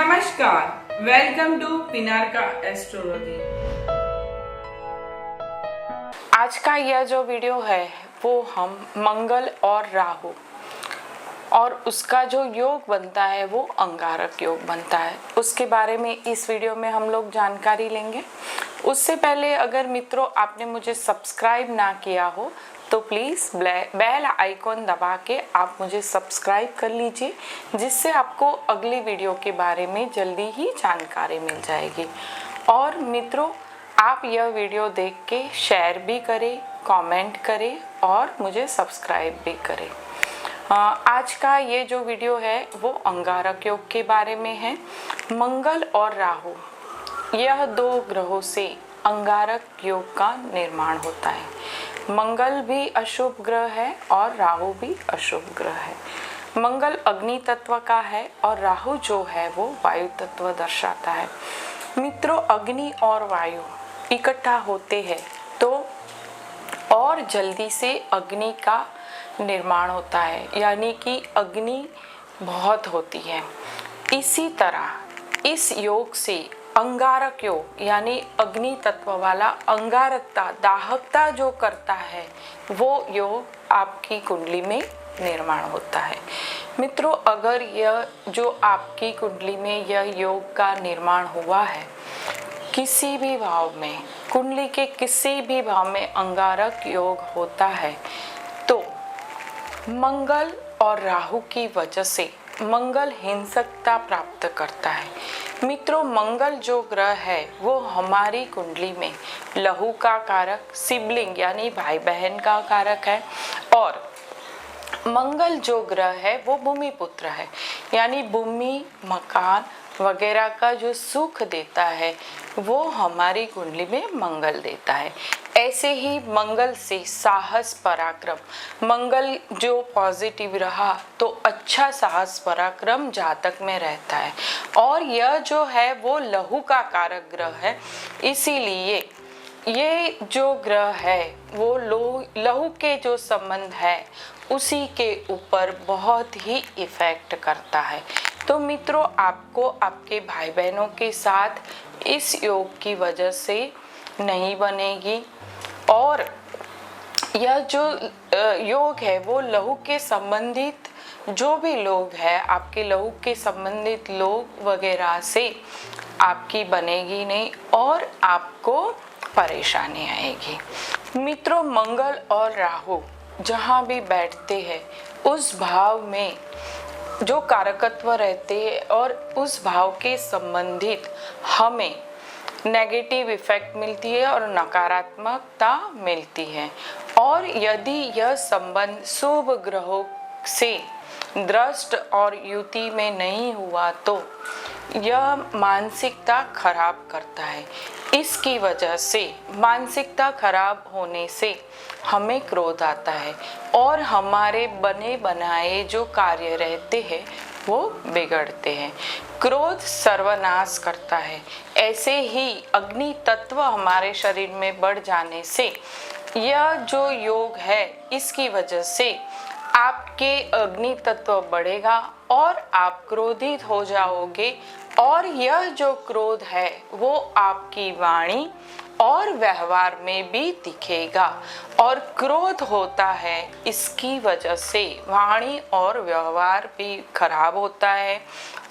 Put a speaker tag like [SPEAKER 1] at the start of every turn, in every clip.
[SPEAKER 1] नमस्कार, welcome to पिनारका astrology. आज का यह जो वीडियो है वो हम मंगल और राहु और उसका जो योग बनता है वो अंगारक योग बनता है, उसके बारे में इस वीडियो में हम लोग जानकारी लेंगे। उससे पहले अगर मित्रों आपने मुझे सब्सक्राइब ना किया हो तो प्लीज़ बेल आइकॉन दबा के आप मुझे सब्सक्राइब कर लीजिए, जिससे आपको अगली वीडियो के बारे में जल्दी ही जानकारी मिल जाएगी। और मित्रों आप यह वीडियो देख के शेयर भी करें, कमेंट करें और मुझे सब्सक्राइब भी करें। आज का ये जो वीडियो है वो अंगारक योग के बारे में है। मंगल और राहु यह दो ग्रहों से अंगारक योग का निर्माण होता है। मंगल भी अशुभ ग्रह है और राहु भी अशुभ ग्रह है। मंगल अग्नि तत्व का है और राहु जो है वो वायु तत्व दर्शाता है। मित्रों अग्नि और वायु इकट्ठा होते हैं तो और जल्दी से अग्नि का निर्माण होता है, यानी कि अग्नि बहुत होती है। इसी तरह इस योग से अंगारक योग यानी अग्नि तत्व वाला अंगारकता दाहकता जो करता है वो योग आपकी कुंडली में निर्माण होता है। मित्रों अगर यह जो आपकी कुंडली में यह योग का निर्माण हुआ है, किसी भी भाव में कुंडली के किसी भी भाव में अंगारक योग होता है तो मंगल और राहु की वजह से मंगल हिंसकता प्राप्त करता है। मित्रों मंगल जो ग्रह है वो हमारी कुंडली में लहू का कारक, सिबलिंग यानी भाई बहन का कारक है। और मंगल जो ग्रह है वो भूमि पुत्र है, यानी भूमि मकान वगैरह का जो सुख देता है वो हमारी कुंडली में मंगल देता है। ऐसे ही मंगल से साहस पराक्रम, मंगल जो पॉजिटिव रहा तो अच्छा साहस पराक्रम जातक में रहता है। और यह जो है वो लहू का कारक ग्रह है, इसीलिए ये जो ग्रह है वो लहू के जो संबंध है उसी के ऊपर बहुत ही इफेक्ट करता है। तो मित्रों आपको आपके भाई बहनों के साथ इस योग की वजह से नहीं बनेगी। और यह जो योग है वो लहू के संबंधित जो भी लोग हैं, आपके लहू के संबंधित लोग वगैरह से आपकी बनेगी नहीं और आपको परेशानी आएगी। मित्रों मंगल और राहु जहाँ भी बैठते हैं उस भाव में जो कारकत्व रहते हैं और उस भाव के संबंधित हमें नेगेटिव इफेक्ट मिलती है और नकारात्मकता मिलती है। और यदि यह संबंध शुभ ग्रहों से दृष्ट और युति में नहीं हुआ तो यह मानसिकता खराब करता है। इसकी वजह से मानसिकता खराब होने से हमें क्रोध आता है और हमारे बने बनाए जो कार्य रहते हैं वो बिगड़ते हैं। क्रोध सर्वनाश करता है। ऐसे ही अग्नि तत्व हमारे शरीर में बढ़ जाने से यह जो योग है इसकी वजह से आपके अग्नि तत्व बढ़ेगा और आप क्रोधित हो जाओगे। और यह जो क्रोध है वो आपकी वाणी और व्यवहार में भी दिखेगा। और क्रोध होता है इसकी वजह से वाणी और व्यवहार भी खराब होता है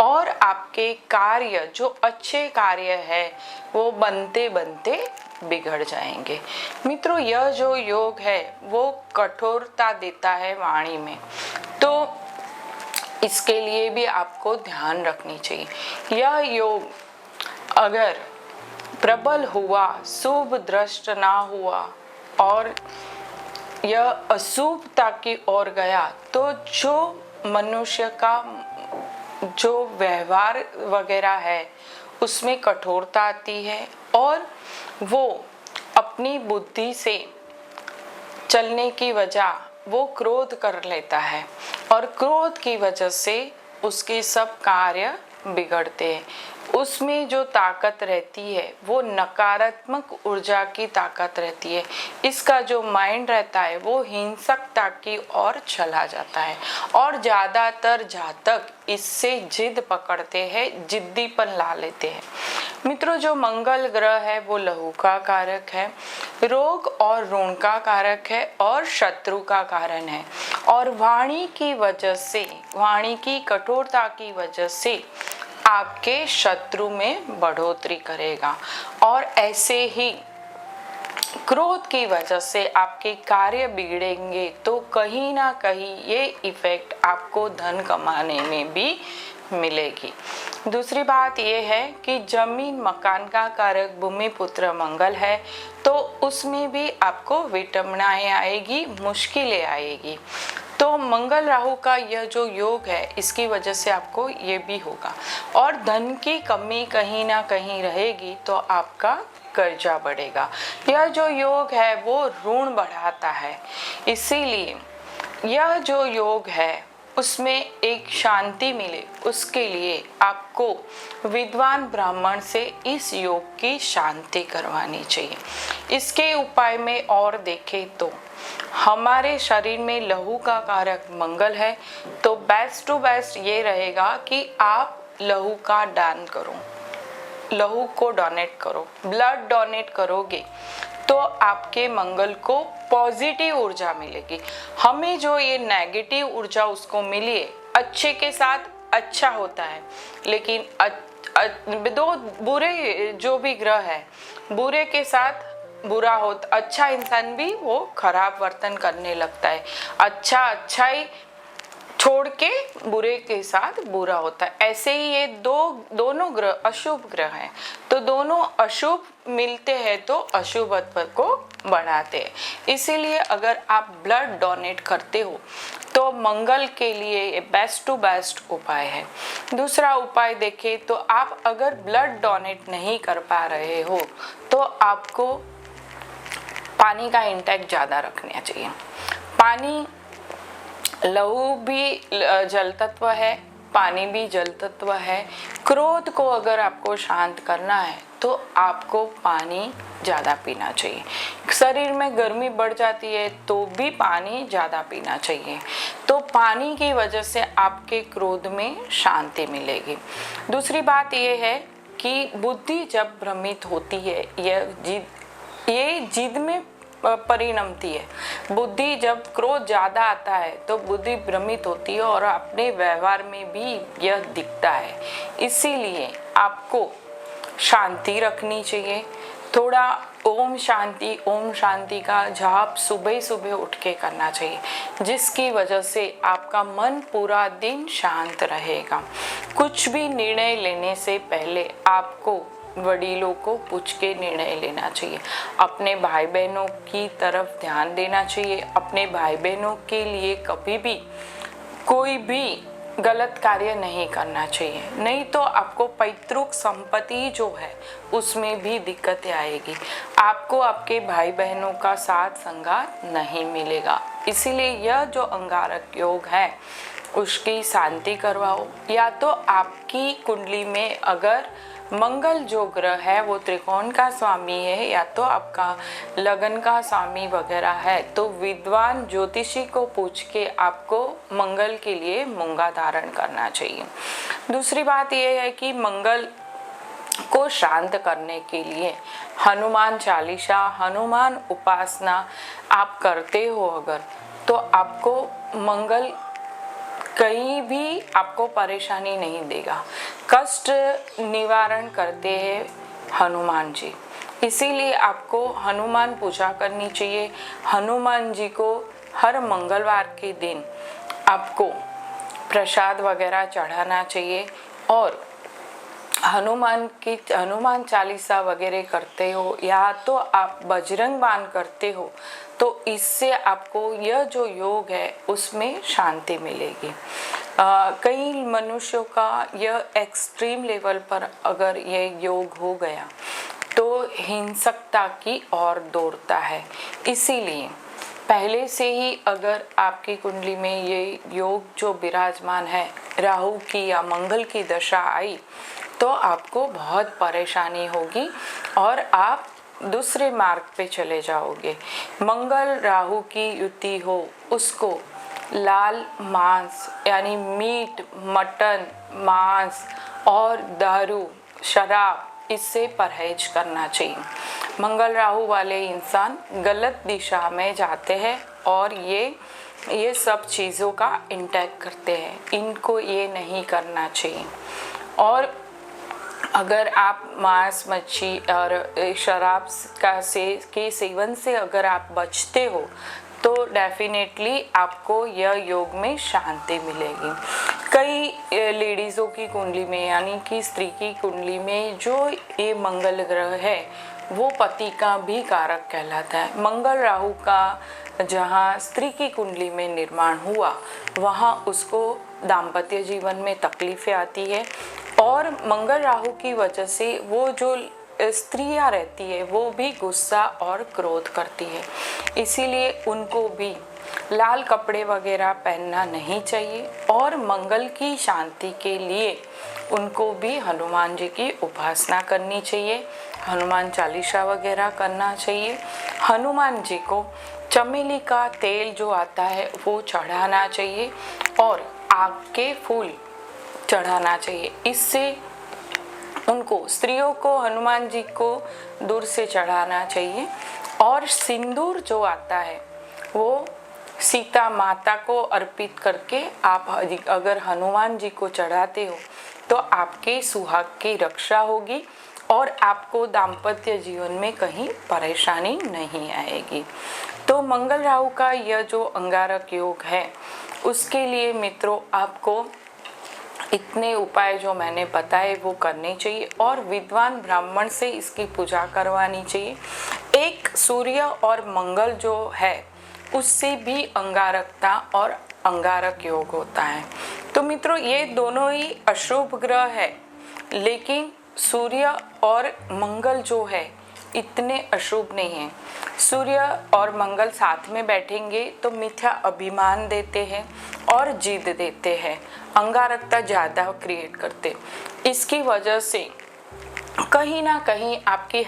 [SPEAKER 1] और आपके कार्य जो अच्छे कार्य है वो बनते बनते बिगड़ जाएंगे। मित्रों यह जो योग है वो कठोरता देता है वाणी में, तो इसके लिए भी आपको ध्यान रखनी चाहिए। यह योग अगर प्रबल हुआ, शुभ दृष्ट ना हुआ और यह अशुभता की ओर गया तो जो मनुष्य का जो व्यवहार वगैरह है उसमें कठोरता आती है और वो अपनी बुद्धि से चलने की वजह वो क्रोध कर लेता है और क्रोध की वजह से उसके सब कार्य बिगड़ते हैं। उसमें जो ताकत रहती है वो नकारात्मक ऊर्जा की ताकत रहती है। इसका जो माइंड रहता है वो हिंसकता की ओर चला जाता है और ज़्यादातर जातक इससे जिद पकड़ते हैं, जिद्दीपन ला लेते हैं। मित्रों, जो मंगल ग्रह है वो लहू का कारक है, रोग और ऋण का कारक है और शत्रु का कारण है, और वाणी की वजह से, वाणी की कठोरता की वजह से आपके शत्रु में बढ़ोतरी करेगा, और ऐसे ही क्रोध की वजह से आपके कार्य बिगड़ेंगे तो कहीं ना कहीं ये इफेक्ट आपको धन कमाने में भी मिलेगी। दूसरी बात यह है कि जमीन मकान का कारक भूमि पुत्र मंगल है, तो उसमें भी आपको विटंबनाएं आएगी, मुश्किलें आएगी। तो मंगल राहु का यह जो योग है इसकी वजह से आपको ये भी होगा, और धन की कमी कहीं ना कहीं रहेगी तो आपका कर्जा बढ़ेगा। यह जो योग है वो ऋण बढ़ाता है, इसीलिए यह जो योग है उसमें एक शांति मिले उसके लिए आपको विद्वान ब्राह्मण से इस योग की शांति करवानी चाहिए। इसके उपाय में और देखें तो हमारे शरीर में लहू का कारक मंगल है, तो बेस्ट टू बेस्ट ये रहेगा कि आप लहू का दान करो, लहू को डोनेट करो। ब्लड डोनेट करोगे तो आपके मंगल को पॉजिटिव ऊर्जा मिलेगी। हमें जो ये नेगेटिव ऊर्जा उसको मिली है, अच्छे के साथ अच्छा होता है, लेकिन दो बुरे जो भी ग्रह है, बुरे के साथ बुरा होता, अच्छा इंसान भी वो खराब वर्तन करने लगता है, अच्छा अच्छाई छोड़ के बुरे के साथ बुरा होता है। ऐसे ही ये दोनों ग्रह अशुभ ग्रह हैं, तो दोनों अशुभ मिलते हैं तो अशुभत्व को बढ़ाते हैं। इसीलिए अगर आप ब्लड डोनेट करते हो तो मंगल के लिए ये बेस्ट टू बेस्ट उपाय है। दूसरा उपाय देखें तो आप अगर ब्लड डोनेट नहीं कर पा रहे हो तो आपको पानी का इंटेक ज़्यादा रखना चाहिए। पानी, लहू भी जल तत्व है, पानी भी जल तत्व है। क्रोध को अगर आपको शांत करना है तो आपको पानी ज़्यादा पीना चाहिए। शरीर में गर्मी बढ़ जाती है तो भी पानी ज़्यादा पीना चाहिए, तो पानी की वजह से आपके क्रोध में शांति मिलेगी। दूसरी बात यह है कि बुद्धि जब भ्रमित होती है, ये जिद में परिणमती है। बुद्धि जब क्रोध ज़्यादा आता है तो बुद्धि भ्रमित होती है और अपने व्यवहार में भी यह दिखता है। इसीलिए आपको शांति रखनी चाहिए। थोड़ा ओम शांति का जाप सुबह सुबह उठ के करना चाहिए, जिसकी वजह से आपका मन पूरा दिन शांत रहेगा। कुछ भी निर्णय लेने से पहले आपको वडीलों को पूछ के निर्णय लेना चाहिए। अपने भाई बहनों की तरफ ध्यान देना चाहिए। अपने भाई बहनों के लिए कभी भी कोई भी गलत कार्य नहीं करना चाहिए, नहीं तो आपको पैतृक संपत्ति जो है उसमें भी दिक्कतें आएगी। आपको आपके भाई बहनों का साथ संगात नहीं मिलेगा। इसीलिए यह जो अंगारक योग है उसकी शांति करवाओ। या तो आपकी कुंडली में अगर मंगल जो ग्रह है वो त्रिकोण का स्वामी है या तो आपका लगन का स्वामी वगैरह है, तो विद्वान ज्योतिषी को पूछ के आपको मंगल के लिए मूंगा धारण करना चाहिए। दूसरी बात यह है कि मंगल को शांत करने के लिए हनुमान चालीसा, हनुमान उपासना आप करते हो अगर, तो आपको मंगल कहीं भी आपको परेशानी नहीं देगा। कष्ट निवारण करते हैं हनुमान जी, इसीलिए आपको हनुमान पूजा करनी चाहिए। हनुमान जी को हर मंगलवार के दिन आपको प्रसाद वगैरह चढ़ाना चाहिए, और हनुमान चालीसा वगैरह करते हो या तो आप बजरंग बाण करते हो, तो इससे आपको यह जो योग है उसमें शांति मिलेगी। कई मनुष्यों का यह एक्सट्रीम लेवल पर अगर यह योग हो गया तो हिंसकता की ओर दौड़ता है। इसीलिए पहले से ही अगर आपकी कुंडली में ये योग जो विराजमान है, राहु की या मंगल की दशा आई, तो आपको बहुत परेशानी होगी और आप दूसरे मार्ग पे चले जाओगे। मंगल राहु की युति हो उसको लाल मांस यानी मीट, मटन, मांस और दारू, शराब इससे परहेज करना चाहिए। मंगल राहु वाले इंसान गलत दिशा में जाते हैं और ये सब चीज़ों का इंटेक करते हैं, इनको ये नहीं करना चाहिए। और अगर आप मांस, मच्छी और शराब के सेवन से अगर आप बचते हो तो डेफिनेटली आपको यह योग में शांति मिलेगी। कई लेडीज़ों की कुंडली में यानी कि स्त्री की कुंडली में जो ये मंगल ग्रह है वो पति का भी कारक कहलाता है। मंगल राहु का जहाँ स्त्री की कुंडली में निर्माण हुआ वहाँ उसको दाम्पत्य जीवन में तकलीफ़ें आती है और मंगल राहु की वजह से वो जो स्त्रियां रहती है वो भी गुस्सा और क्रोध करती है, इसीलिए उनको भी लाल कपड़े वगैरह पहनना नहीं चाहिए। और मंगल की शांति के लिए उनको भी हनुमान जी की उपासना करनी चाहिए, हनुमान चालीसा वगैरह करना चाहिए। हनुमान जी को चमेली का तेल जो आता है वो चढ़ाना चाहिए और आग के फूल चढ़ाना चाहिए। इससे उनको, स्त्रियों को हनुमान जी को दूर से चढ़ाना चाहिए। और सिंदूर जो आता है वो सीता माता को अर्पित करके आप अगर हनुमान जी को चढ़ाते हो तो आपके सुहाग की रक्षा होगी और आपको दाम्पत्य जीवन में कहीं परेशानी नहीं आएगी। तो मंगल राहु का यह जो अंगारक योग है उसके लिए मित्रों आपको इतने उपाय जो मैंने बताए वो करने चाहिए और विद्वान ब्राह्मण से इसकी पूजा करवानी चाहिए। एक सूर्य और मंगल जो है उससे भी अंगारकता और अंगारक योग होता है। तो मित्रों ये दोनों ही अशुभ ग्रह है, लेकिन सूर्य और मंगल जो है इतने अशुभ नहीं है। सूर्य और मंगल साथ में बैठेंगे तो मिथ्या अभिमान देते हैं और जिद देते हैं, अंगारकता ज़्यादा क्रिएट करते। इसकी वजह से कहीं ना कहीं आपकी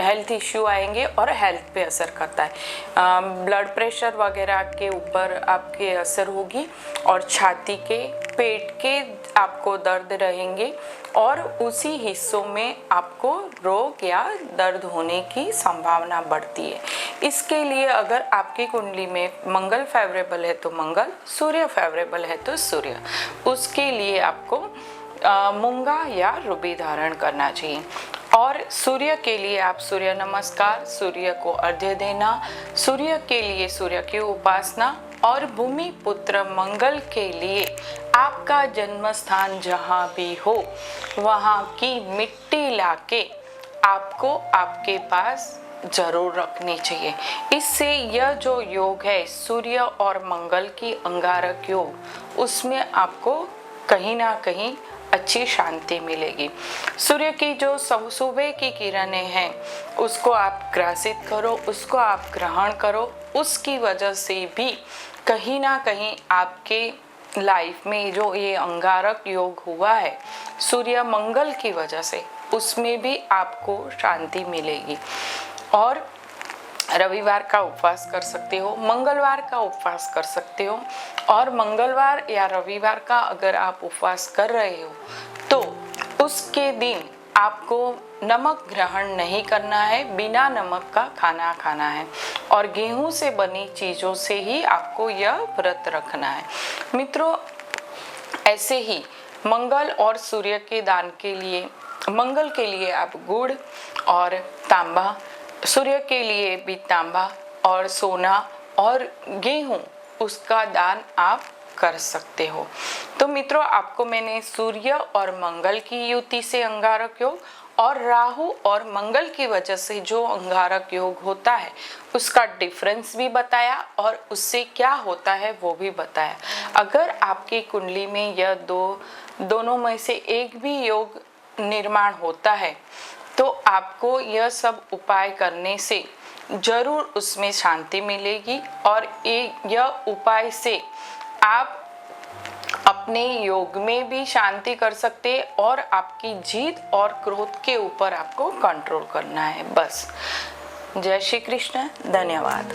[SPEAKER 1] हेल्थ इश्यू आएंगे और हेल्थ पे असर करता है। ब्लड प्रेशर वगैरह के ऊपर आपके असर होगी और छाती के, पेट के आपको दर्द रहेंगे और उसी हिस्सों में आपको रोग या दर्द होने की संभावना बढ़ती है। इसके लिए अगर आपकी कुंडली में मंगल फेवरेबल है तो मंगल, सूर्य फेवरेबल है तो सूर्य, उसके लिए आपको मूंगा या रुबी धारण करना चाहिए। और सूर्य के लिए आप सूर्य नमस्कार, सूर्य को अर्घ्य देना, सूर्य के लिए सूर्य की उपासना और भूमि पुत्र मंगल के लिए आपका जन्म स्थान जहाँ भी हो वहाँ की मिट्टी लाके आपको आपके पास जरूर रखनी चाहिए। इससे यह जो योग है सूर्य और मंगल की अंगारक योग, उसमें आपको कहीं ना कहीं अच्छी शांति मिलेगी। सूर्य की जो सुबह की किरणें हैं उसको आप ग्रासित करो, उसको आप ग्रहण करो, उसकी वजह से भी कहीं ना कहीं आपके लाइफ में जो ये अंगारक योग हुआ है सूर्य मंगल की वजह से, उसमें भी आपको शांति मिलेगी। और रविवार का उपवास कर सकते हो, मंगलवार का उपवास कर सकते हो। और मंगलवार या रविवार का अगर आप उपवास कर रहे हो तो उसके दिन आपको नमक ग्रहण नहीं करना है, बिना नमक का खाना खाना है और गेहूं से बनी चीज़ों से ही आपको यह व्रत रखना है। मित्रों ऐसे ही मंगल और सूर्य के दान के लिए, मंगल के लिए आप गुड़ और तांबा, सूर्य के लिए भी तांबा और सोना और गेहूं, उसका दान आप कर सकते हो। तो मित्रों आपको मैंने सूर्य और मंगल की युति से अंगारक योग और राहु और मंगल की वजह से जो अंगारक योग होता है उसका डिफरेंस भी बताया और उससे क्या होता है वो भी बताया। अगर आपकी कुंडली में यह दोनों में से एक भी योग निर्माण होता है तो आपको यह सब उपाय करने से जरूर उसमें शांति मिलेगी और यह उपाय से आप अपने योग में भी शांति कर सकते हैं और आपकी जीत और क्रोध के ऊपर आपको कंट्रोल करना है बस। जय श्री कृष्ण, धन्यवाद।